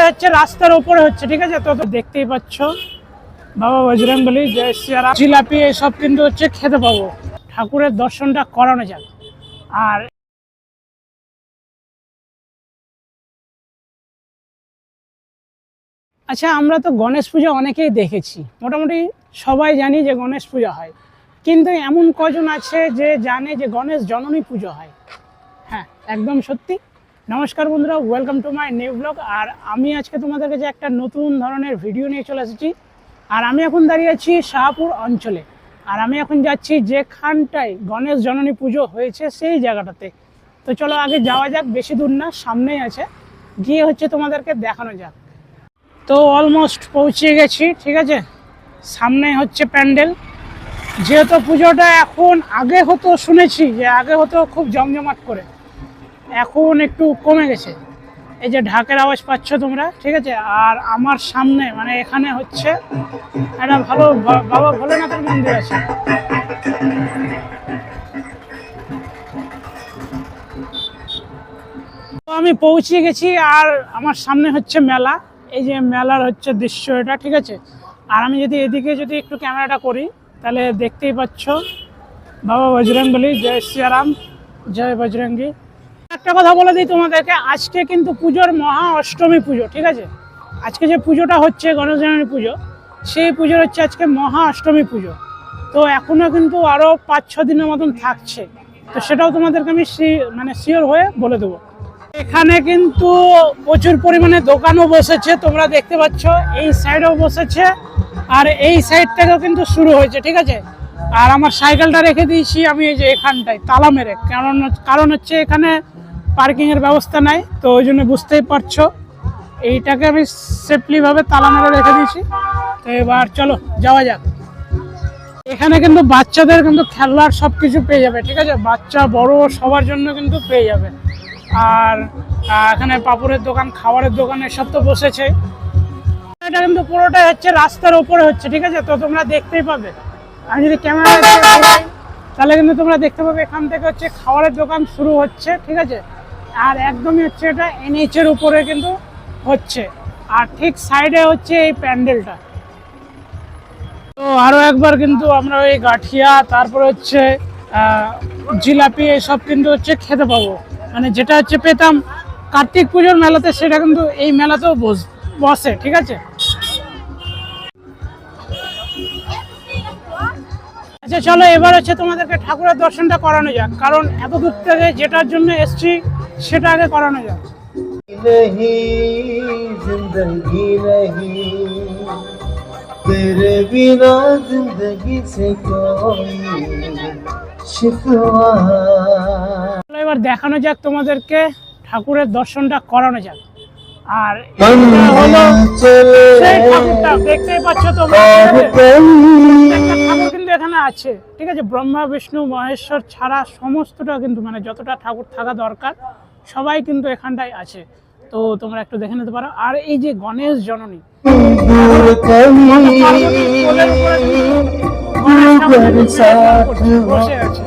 হচ্ছে রাস্তার উপরে হচ্ছে, ঠিক আছে। তো দেখতেই পাচ্ছ বাবা বজরংবলী, জয় শ্রীরাম, জিলাপি এসব কিন্তু হচ্ছে খেতে পাবো। ঠাকুরের দর্শনটা করানো যাক। আর আচ্ছা, আমরা তো গণেশ পূজা অনেকেই দেখেছি, মোটামুটি সবাই জানি যে গণেশ পূজা হয়, কিন্তু এমন কজন আছে যে জানে যে গণেশ জননী পুজো হয়। হ্যাঁ, একদম সত্যি। নমস্কার বন্ধুরা, welcome to my new blog. আর আমি আজকে তোমাদের কাছে একটা নতুন ধরনের ভিডিও নিয়ে চলে এসেছি। আর আমি এখন দাঁড়িয়ে আছি শাহপুর অঞ্চলে। আর আমি এখন যাচ্ছি যেখানটায় গণেশ জননী পুজো হয়েছে সেই জায়গাটাতে। তো চলো আগে যাওয়া যাক, বেশি দূর না, সামনেই আছে, গিয়ে হচ্ছে তোমাদেরকে দেখানো যাক। তো অলমোস্ট পৌঁছে গেছি, ঠিক আছে। সামনে হচ্ছে প্যান্ডেল। যেহেতু পুজোটা এখন আগে হতো, শুনেছি যে আগে হতো খুব জমজমাট করে, এখন একটু কমে গেছে। এই যে ঢাকের আওয়াজ পাচ্ছ তোমরা, ঠিক আছে। আর আমার সামনে মানে এখানে হচ্ছে একটা ভালো বাবা ভোলেনাথের মন্দির আছে। তো আমি পৌঁছে গেছি আর আমার সামনে হচ্ছে মেলা। এই যে মেলার হচ্ছে দৃশ্য এটা, ঠিক আছে। আর আমি যদি এদিকে যদি একটু ক্যামেরাটা করি তাহলে দেখতেই পাচ্ছ বাবা বজরংবলী, জয় শ্রীরাম, জয় বজরঙ্গী। একটা কথা বলে দিই তোমাদেরকে, আজকে কিন্তু পুজোর মহা অষ্টমী পুজো, ঠিক আছে। আজকে যে পুজোটা হচ্ছে গণেশ জননী পুজো, সেই পুজোর হচ্ছে আজকে মহা অষ্টমী পুজো। তো এখনও কিন্তু আরও 5-6 দিনের মতন থাকছে। তো সেটাও তোমাদেরকে আমি শিওর হয়ে বলে দেবো। এখানে কিন্তু প্রচুর পরিমাণে দোকানও বসেছে, তোমরা দেখতে পাচ্ছ। এই সাইডেও বসেছে আর এই সাইড থেকেও কিন্তু শুরু হয়েছে, ঠিক আছে। আর আমার সাইকেলটা রেখে দিয়েছি আমি এই যে এখানটায় তালা মেরে, কারণ হচ্ছে এখানে পার্কিংয়ের ব্যবস্থা নাই, তো ওই জন্য বুঝতেই পারছো এইটাকে আমি সেফলিভাবে তালা মেরে রেখে দিয়েছি। তো এবার চলো যাওয়া যাক। এখানে কিন্তু বাচ্চাদের কিন্তু খেলনার সব কিছু পেয়ে যাবে, ঠিক আছে। বাচ্চা বড় সবার জন্য কিন্তু পেয়ে যাবে। আর এখানে পাপড়ের দোকান, খাবারের দোকান এসব তো বসেছে। এটা কিন্তু পুরোটাই হচ্ছে রাস্তার উপরে হচ্ছে, ঠিক আছে। তো তোমরা দেখতেই পাবে, আমি যদি ক্যামেরা তাহলে কিন্তু তোমরা দেখতে পাবে এখান থেকে হচ্ছে খাবারের দোকান শুরু হচ্ছে, ঠিক আছে। আর একদমই হচ্ছে এটা NH এর উপরে কিন্তু হচ্ছে। আর ঠিক সাইডে হচ্ছে এই প্যান্ডেলটা। তো আরও একবার কিন্তু আমরা ওই গাঠিয়া, তারপরে হচ্ছে জিলাপি এসব কিন্তু হচ্ছে খেতে পাবো। মানে যেটা হচ্ছে পেতাম কার্তিক পুজোর মেলাতে, সেটা কিন্তু এই মেলাতেও বসে, ঠিক আছে। আচ্ছা চলো, এবার হচ্ছে তোমাদেরকে ঠাকুরের দর্শনটা করানো যাক, কারণ এত দূর থেকে যেটার জন্য এসছি সেটা আগে করানো যাক। तेरे बिना जिंदगी से कोई शिकवा। এবার দেখানো যাক তোমাদেরকে, ঠাকুরের দর্শনটা করানো যাক। আর হলো সেই ঠাকুরটা, দেখতেই পাচ্ছ তোমরা, ঠাকুর কিন্তু এখানে আছে, ঠিক আছে। ব্রহ্মা বিষ্ণু মহেশ্বর ছাড়া সমস্তটা কিন্তু মানে যতটা ঠাকুর থাকা দরকার সবাই কিন্তু এখানটায় আছে। তো তোমরা একটু দেখে নিতে পারো। আর এই যে গণেশ জননী, বসে আছে।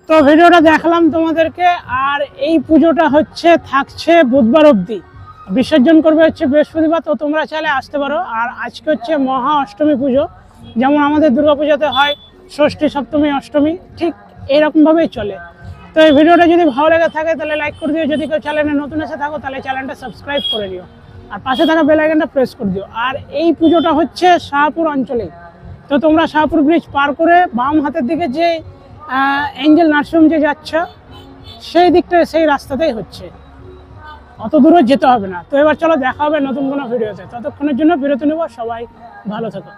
তো ভিডিওটা দেখালাম তোমাদেরকে। আর এই পুজোটা হচ্ছে থাকছে বুধবার অবধি, বিসর্জন করবে হচ্ছে বৃহস্পতিবার। তো তোমরা চাইলে আসতে পারো। আর আজকে হচ্ছে মহা অষ্টমী পুজো, যেমন আমাদের দুর্গাপূজাতে হয় ষষ্ঠী, সপ্তমী, অষ্টমী, ঠিক এরকমভাবেই চলে। তো এই ভিডিওটা যদি ভালো লেগে থাকে তাহলে লাইক করে দিও। যদি কেউ চ্যানেলে নতুন এসে থাকো তাহলে চ্যানেলটা সাবস্ক্রাইব করে দিও, আর পাশে থাকা বেল আইকনটা প্রেস করে দিও। আর এই পুজোটা হচ্ছে শাহপুর অঞ্চলে। তো তোমরা শাহপুর ব্রিজ পার করে বাম হাতের দিকে যে এঞ্জেল নার্সিংহোম যে যাচ্ছে সেই দিকটায়, সেই রাস্তাতেই হচ্ছে, অত দূরে যেতে হবে না। তো এবার চলো দেখা হবে নতুন কোনো ভিডিওতে। ততক্ষণের জন্য বিরতি নেব, সবাই ভালো থেকো।